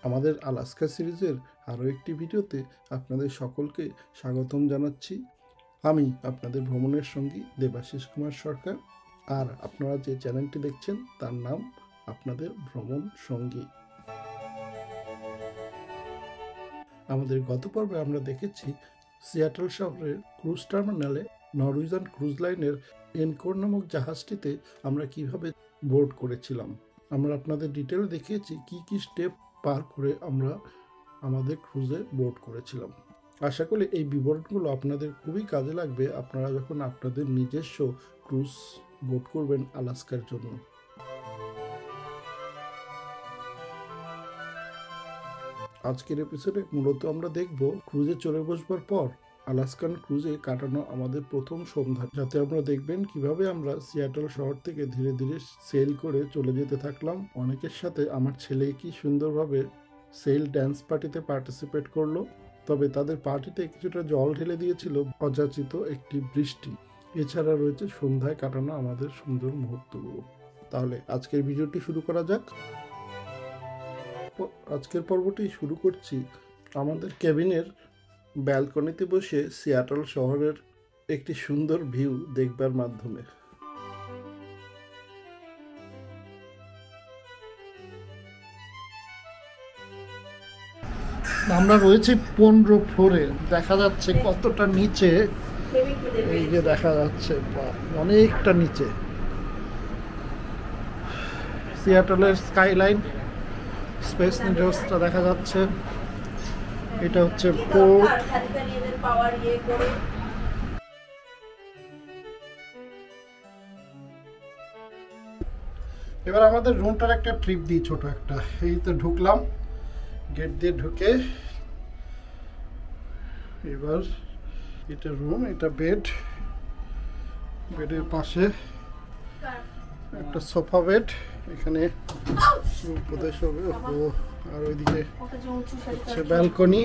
আমাদের আলাস্কা সিরিজের আরও একটি ভিডিওতে আপনাদের সকলকে স্বাগতম জানাচ্ছি। আমি আপনাদের ভ্রমণের সঙ্গী দেবাশিস কুমার সরকার, আর আপনারা যে চ্যানেলটি দেখছেন তার নাম আপনাদের ভ্রমণ সঙ্গী। আমাদের গত পর্বে আমরা দেখেছি সিয়াটল শহরের ক্রুজ টার্মিনালে নরওয়েজিয়ান ক্রুজ লাইনের এনকোর নামক জাহাজটিতে আমরা কিভাবে বোর্ড করেছিলাম। আমরা আপনাদের ডিটেল দেখিয়েছি কি কি স্টেপ পার করে আমরা আমাদের ক্রুজে বোর্ড করেছিলাম। আশা করি এই বিবরণগুলো আপনাদের খুবই কাজে লাগবে আপনারা যখন আপনাদের নিজস্ব ক্রুজ বোর্ড করবেন আলাস্কার জন্য। আজকের এপিসোডে মূলত আমরা দেখব ক্রুজে চলে বসবার পর আলাস্কান ক্রুজে কাটানো আমাদের প্রথম সন্ধ্যা, যাতে আমরা দেখবেন কিভাবে আমরা সিয়াটল শহর থেকে ধীরে ধীরে সেল করে চলে যেতে থাকলাম। অনেকের সাথে আমার ছেলে কি সুন্দরভাবে সেল ড্যান্স পার্টিতে পার্টিসিপেট করলো, তবে তাদের পার্টিতে কিছুটা জল ঢেলে দিয়েছিল অযাচিত একটি বৃষ্টি। এছাড়া রয়েছে সন্ধ্যায় কাটানো আমাদের সুন্দর মুহূর্তগুলো। তাহলে আজকের ভিডিওটি শুরু করা যাক। আজকের পর্বটি শুরু করছি আমাদের কেবিনের ব্যালকনিতে বসে সিয়াটল শহরের একটি সুন্দর ভিউ দেখবার মাধ্যমে। আমরা রয়েছি 15 ফ্লোরে, দেখা যাচ্ছে কতটা নিচে, এই যে দেখা যাচ্ছে অনেকটা নিচে সিয়াটলের স্কাইলাইন, স্পেস নিডলসটা দেখা যাচ্ছে। এটা হচ্ছে পোর্ট। এবার আমাদের রুমটার একটা ট্রিপ দিই, ছোট একটা। এই তো ঢুকলাম, গেট দিয়ে ঢুকে এবার এটা রুম, এটা বেড, বেডের পাশে একটা সোফা বেড, এখানে উপদেশ হবে। আর ওইদিকে হচ্ছে ব্যালকনি,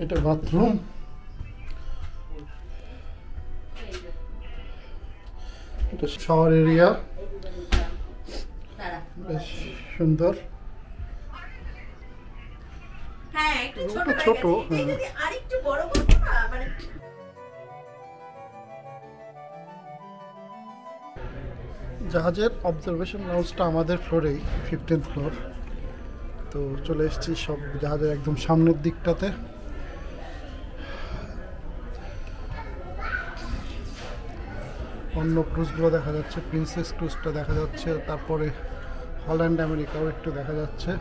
এটা বাথরুম, এটা শাওয়ার এরিয়া, বেশ সুন্দর, ছোট। জাহাজের অবজারভেশন লঞ্চটা আমাদের ফ্লোরেই, 15th ফ্লোর। তো চলে এসেছি সব জাহাজের একদম সামনের দিকটাতে। অন্য ক্রুজগুলো দেখা যাচ্ছে, প্রিন্সেস ক্রুজটা দেখা যাচ্ছে, তারপরে হল্যান্ড আমেরিকাও একটু দেখা যাচ্ছে।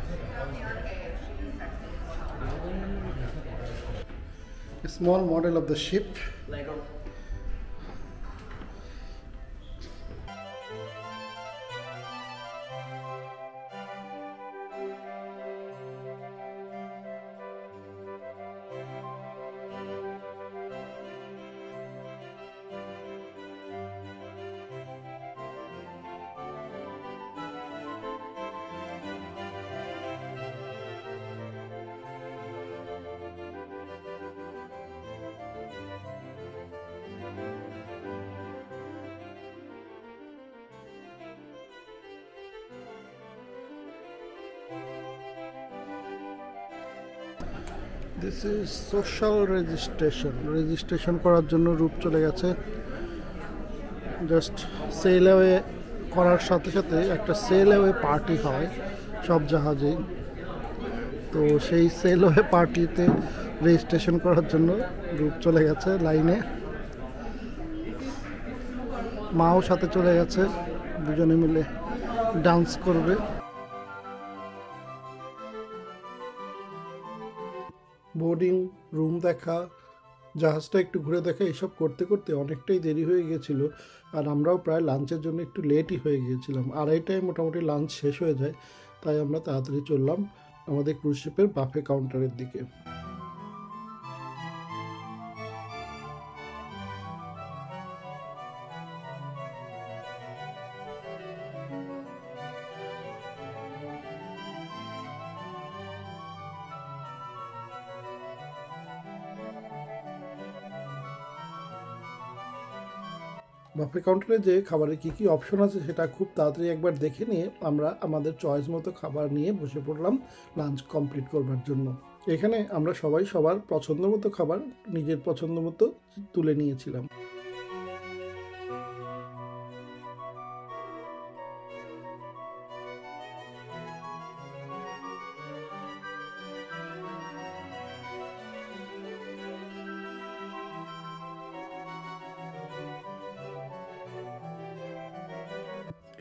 Small model of the ship. This is social registration করার জন্য রূপ চলে গেছে। জাস্ট সেল অ্যাওয়ে করার সাথে সাথে একটা সেল অ্যাওয়ে পার্টি হয় সব জাহাজেই। তো সেই সেল অ্যাওয়ে পার্টিতে রেজিস্ট্রেশন করার জন্য রূপ চলে গেছে লাইনে। মাও সাথে চলে গেছে, দুজনে মিলে ডান্স করবে। বোর্ডিং, রুম দেখা, জাহাজটা একটু ঘুরে দেখা, এসব করতে করতে অনেকটাই দেরি হয়ে গিয়েছিল। আর আমরাও প্রায় লাঞ্চের জন্য একটু লেটই হয়ে গিয়েছিলাম। 2:30টায় মোটামুটি লাঞ্চ শেষ হয়ে যায়, তাই আমরা তাড়াতাড়ি চললাম আমাদের ক্রুজ শিপের বাফে কাউন্টারের দিকে। বাফে কাউন্টারে যে খাবারের কী কী অপশন আছে সেটা খুব তাড়াতাড়ি একবার দেখে নিয়ে আমরা আমাদের চয়েস মতো খাবার নিয়ে বসে পড়লাম লাঞ্চ কমপ্লিট করবার জন্য। এখানে আমরা সবাই সবার পছন্দ মতো খাবার নিজের পছন্দ মতো তুলে নিয়েছিলাম।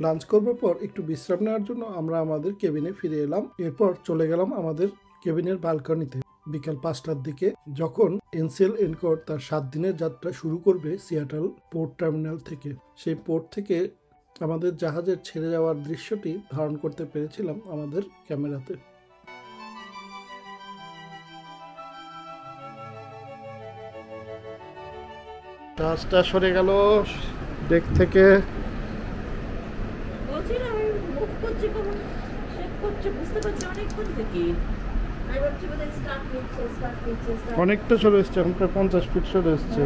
লাঞ্চ করবার পর একটু বিশ্রাম নেওয়ার জন্য আমরা আমাদের কেবিনে ফিরে এলাম। এরপর চলে গেলাম আমাদের কেবিনের ব্যালকনিতে। বিকাল 5টার দিকে যখন এনসিএল এনকোর তার 7 দিনের যাত্রা শুরু করবে সিয়াটল পোর্ট টার্মিনাল থেকে, সেই পোর্ট থেকে আমাদের জাহাজের ছেড়ে যাওয়ার দৃশ্যটি ধারণ করতে পেরেছিলাম আমাদের ক্যামেরাতে। জাহাজটা সরে গেল ডেক থেকে। অনেকটা সরে এসছে, এখন প্রায় 50 ফিট সরে এসছে।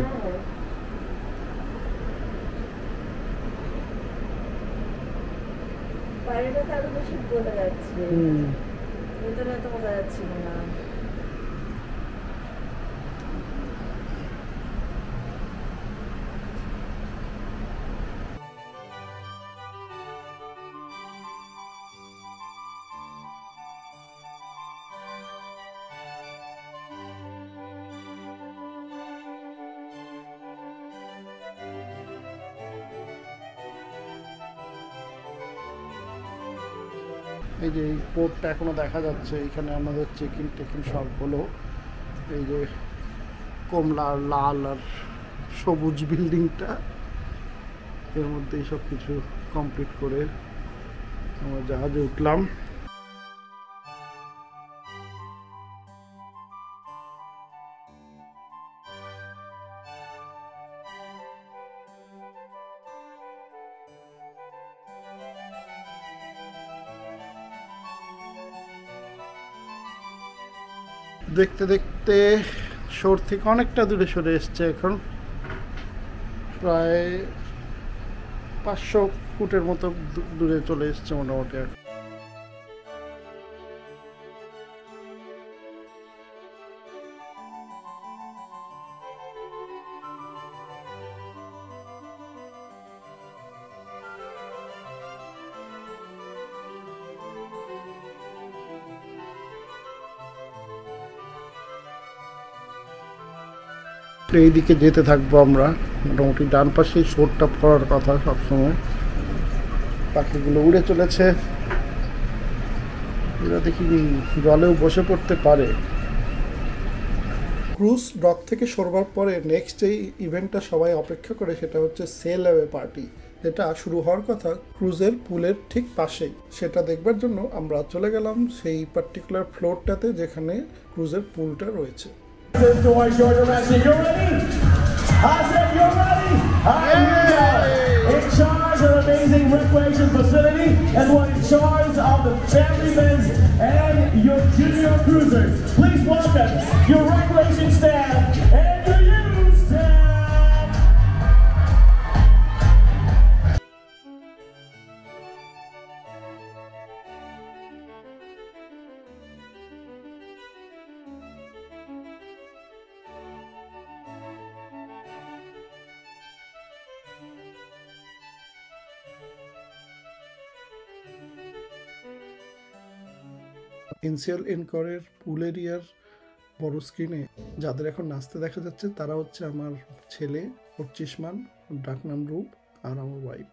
এই যে এই পোর্টটা এখনো দেখা যাচ্ছে, এখানে আমাদের চেকিং টেকিং সব হলো। এই যে কমলা আর লাল আর সবুজ বিল্ডিংটা, এর মধ্যে সব কিছু কমপ্লিট করে আমরা জাহাজে উঠলাম। দেখতে দেখতে শোর থেকে অনেকটা দূরে সরে এসছে, এখন প্রায় 500 ফুটের মতো দূরে চলে এসছে মোটামুটি। এইদিকে যেতে থাকবো আমরা, মোটামুটি ডান পাশে শোরটা পড়ার কথা সবসময়। পাখিগুলো উড়ে চলেছে, এরা দেখি জলেও বসে পড়তে পারে। ক্রুজ ডক থেকে সরবার পরে নেক্সট যেই ইভেন্টটা সবাই অপেক্ষা করে সেটা হচ্ছে সেল অ্যাওয়ে পার্টি, যেটা শুরু হওয়ার কথা ক্রুজের পুলের ঠিক পাশেই। সেটা দেখবার জন্য আমরা চলে গেলাম সেই পার্টিকুলার ফ্লোরটাতে যেখানে ক্রুজের পুলটা রয়েছে। To White Georgia Racing. You ready? I said you're ready. In charge of amazing recreation facility and one in charge of the family-men's and your junior cruisers. Please welcome your recreation staff and your youth staff. NCL এনকোরের pool এরিয়ার বড় স্ক্রিনে যাদের এখন নাচতে দেখা যাচ্ছে তারা হচ্ছে আমার ছেলে পর্চিসমান, ডাকনাম রূপ, আর আমার ওয়াইফ।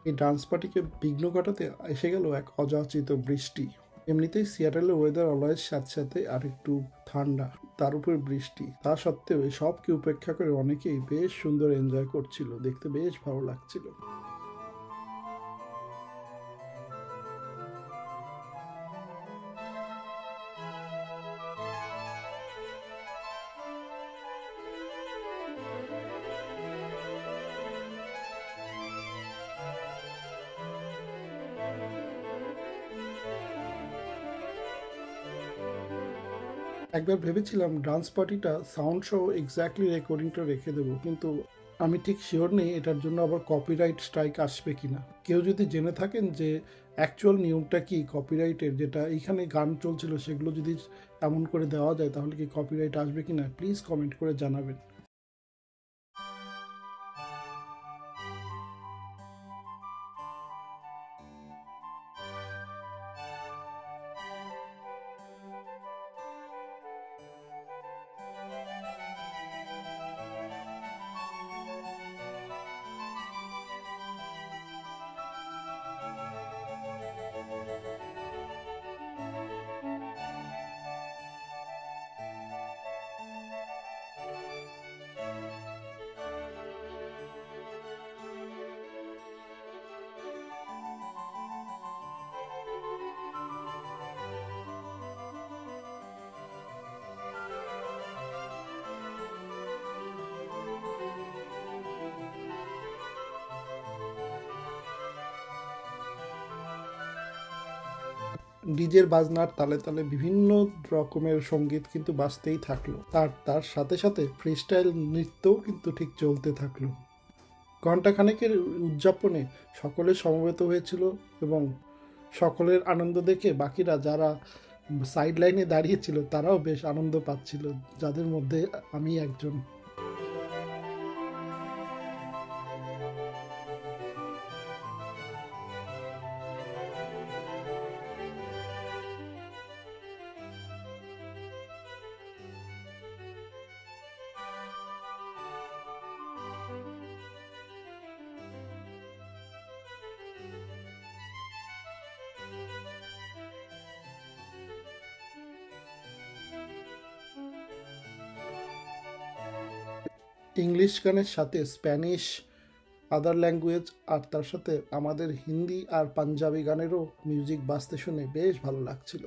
এই ডান্স পার্টিকে বিঘ্ন ঘটাতে এসে গেল এক অযাচিত বৃষ্টি। এমনিতেই সিয়াটেলের ওয়েদার অলওয়েজ সাথে সাথে আর একটু ঠান্ডা, তার উপর বৃষ্টি, তা সত্ত্বেও এই সবকে উপেক্ষা করে অনেকেই বেশ সুন্দর এনজয় করছিল, দেখতে বেশ ভালো লাগছিল। একবার ভেবেছিলাম ডান্স পার্টিটা সাউন্ড সহ এক্স্যাক্টলি রেকর্ডিংটা রেখে দেবো, কিন্তু আমি ঠিক শিওর নেই এটার জন্য আবার কপিরাইট স্ট্রাইক আসবে কিনা। কেউ যদি জেনে থাকেন যে অ্যাকচুয়াল নিয়মটা কি কপিরাইটের, যেটা এইখানে গান চলছিল সেগুলো যদি এমন করে দেওয়া যায় তাহলে কি কপিরাইট আসবে কিনা, প্লিজ কমেন্ট করে জানাবেন। ডিজের বাজনার তালে তালে বিভিন্ন রকমের সঙ্গীত কিন্তু বাজতেই থাকলো, তার সাথে সাথে ফ্রিস্টাইল নৃত্যও কিন্তু ঠিক চলতে থাকলো। ঘণ্টাখানেকের উদযাপনে সকলে সমবেত হয়েছিল এবং সকলের আনন্দ দেখে বাকিরা যারা সাইড লাইনে দাঁড়িয়েছিল তারাও বেশ আনন্দ পাচ্ছিল, যাদের মধ্যে আমি একজন। ইংলিশ গানের সাথে স্প্যানিশ, আদার ল্যাঙ্গুয়েজ আর তার সাথে আমাদের হিন্দি আর পাঞ্জাবি গানেরও মিউজিক বাজতে শুনে বেশ ভালো লাগছিল।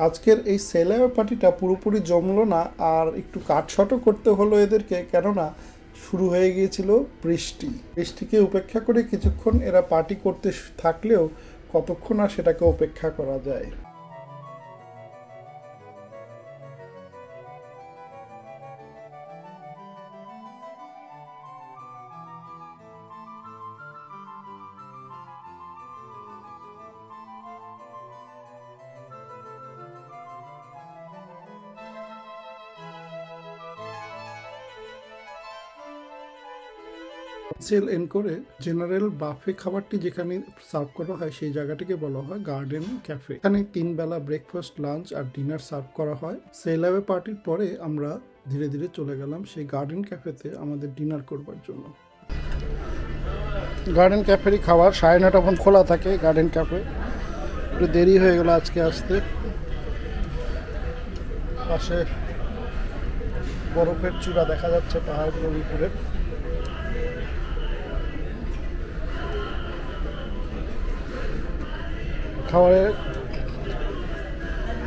আজকের এই সেলার পার্টিটা পুরোপুরি জমলো না, আর একটু কাটছটও করতে হলো এদেরকে, কেননা শুরু হয়ে গিয়েছিল বৃষ্টিকে উপেক্ষা করে কিছুক্ষণ এরা পার্টি করতে থাকলেও কতক্ষণ আর সেটাকে উপেক্ষা করা যায়। সেল এন্ড করে জেনারেল বাফে খাবারটি যেখানে সার্ভ করা হয় সেই জায়গাটিকে বলা হয় গার্ডেন ক্যাফে। এখানে 3 বেলা ব্রেকফাস্ট, লাঞ্চ আর ডিনার সার্ভ করা হয়। সেলাওয়ে পার্টির পরে আমরা ধীরে ধীরে চলে গেলাম সেই গার্ডেন ক্যাফেতে আমাদের ডিনার করবার জন্য। গার্ডেন ক্যাফেরই খাবার 9:30 খোলা থাকে গার্ডেন ক্যাফে, একটু দেরি হয়ে গেল আজকে আসতে। পাশে বরফের চূড়া দেখা যাচ্ছে পাহাড়গুলোর উপরে। খাবারের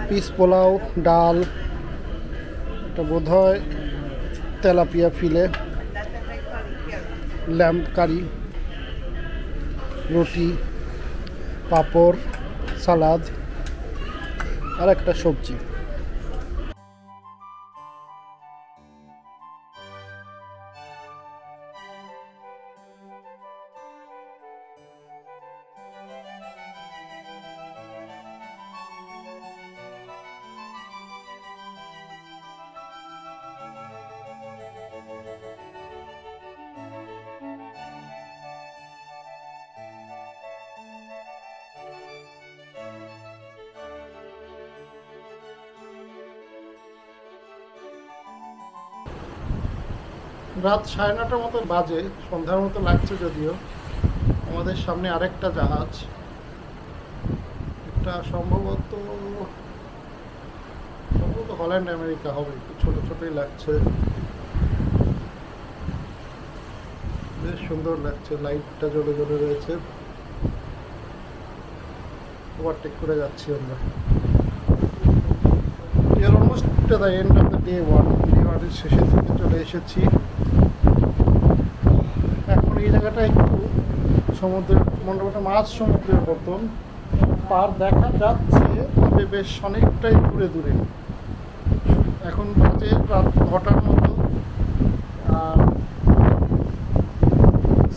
পিস পোলাও, ডাল, এটা বোধ হয় তেলাপিয়া ফিলে, ল্যাম্প কারি, রুটি, পাঁপড়, সালাদ আর একটা সবজি। রাত 9:30 মতো বাজে, সন্ধ্যার মতো লাগছে যদিও। আমাদের সামনে আরেকটা জাহাজ, এটা সম্ভবত হল্যান্ড আমেরিকা হবে, একটু ছোট ছোটই লাগছে, বেশ সুন্দর লাগছে, লাইটটা জ্বলে জ্বলে রয়েছে। ওভারটেক করে যাচ্ছি আমরা। We are almost to the end of the day 1. Day 1 এর শেষের দিকে চলে এসেছি। এখন এই জায়গাটা একটু সমুদ্রের, মোটামুটি মাঝ সমুদ্রের মতন পার দেখা যাচ্ছে, তবে বেশ অনেকটাই দূরে দূরে। এখন বাজে রাত 9টার মতো, আর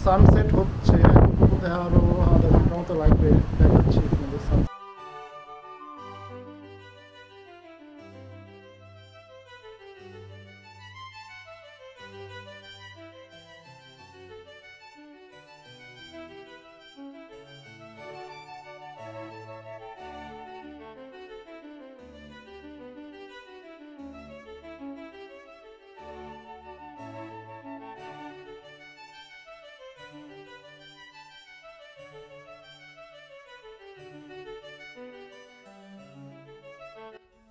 সানসেট হচ্ছে। এখন বোধ হয় আরও আধা ঘন্টার মতো লাগবে, দেখাচ্ছি আপনাদের সানসেট।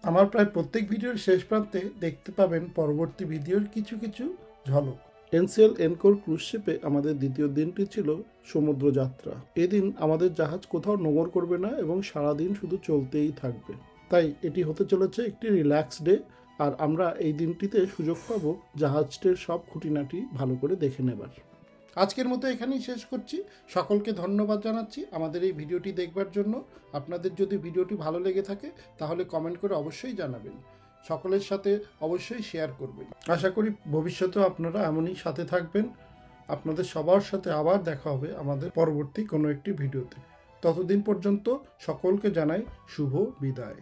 আমার প্রায় প্রত্যেক ভিডিওর শেষ প্রান্তে দেখতে পাবেন পরবর্তী ভিডিওর কিছু কিছু ঝলক। এনসিএল এনকোর ক্রুজ শিপে আমাদের দ্বিতীয় দিনটি ছিল সমুদ্র যাত্রা। এদিন আমাদের জাহাজ কোথাও নোঙর করবে না এবং সারাদিন শুধু চলতেই থাকবে, তাই এটি হতে চলেছে একটি রিল্যাক্স ডে। আর আমরা এই দিনটিতে সুযোগ পাবো জাহাজটির সব খুঁটিনাটি ভালো করে দেখে নেবার। আজকের মতো এখানেই শেষ করছি। সকলকে ধন্যবাদ জানাচ্ছি আমাদের এই ভিডিওটি দেখবার জন্য। আপনাদের যদি ভিডিওটি ভালো লেগে থাকে তাহলে কমেন্ট করে অবশ্যই জানাবেন, সকলের সাথে অবশ্যই শেয়ার করবেন। আশা করি ভবিষ্যতেও আপনারা এমনই সাথে থাকবেন। আপনাদের সবার সাথে আবার দেখা হবে আমাদের পরবর্তী কোনো একটি ভিডিওতে। ততদিন পর্যন্ত সকলকে জানাই শুভ বিদায়।